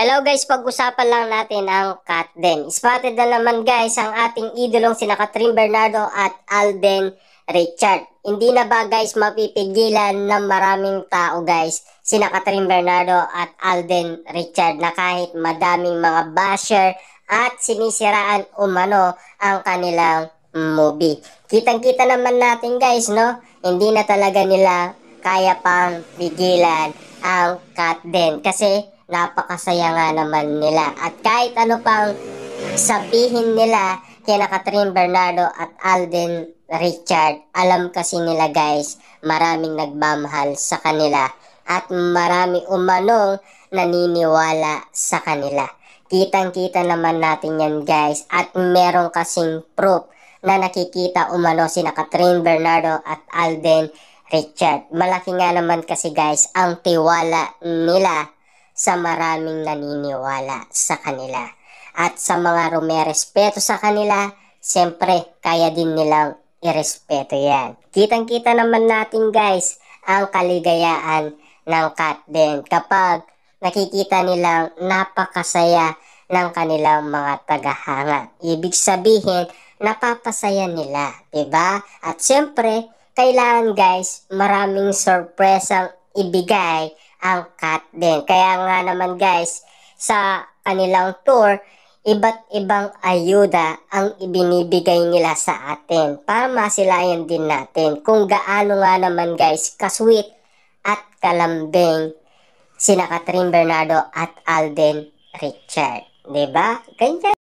Hello guys, pag-usapan lang natin ang Kat Den. Spotted na naman guys ang ating idolong sina Kathryn Bernardo at Alden Richard. Hindi na ba guys mapipigilan ng maraming tao guys sina Kathryn Bernardo at Alden Richard na kahit madaming mga basher at sinisiraan umano ang kanilang movie. Kitang-kita naman natin guys, no? Hindi na talaga nila kaya pang pigilan ang Kat Den kasi napakasaya nga naman nila. At kahit ano pang sabihin nila kina Kathryn Bernardo at Alden Richard, alam kasi nila guys, maraming nagmamahal sa kanila at marami umanong naniniwala sa kanila. Kitang-kita naman natin yan guys, at meron kasing proof na nakikita umano sina Kathryn Bernardo at Alden Richard. Malaki nga naman kasi guys ang tiwala nila sa maraming naniniwala sa kanila. At sa mga rumerespeto sa kanila, siyempre, kaya din nilang irespeto yan. Kitang-kita naman natin guys, ang kaligayaan ng Kat Den kapag nakikita nilang napakasaya ng kanilang mga tagahanga. Ibig sabihin, napapasaya nila, diba? At siyempre, kailangan guys, maraming sorpresang ibigay ang Kat Den. Kaya nga naman guys, sa kanilang tour, iba't ibang ayuda ang ibinibigay nila sa atin para masilayan din natin kung gaano nga naman guys kasweet at kalambing sina Kathryn Bernardo at Alden Richard. Diba? Ganyan.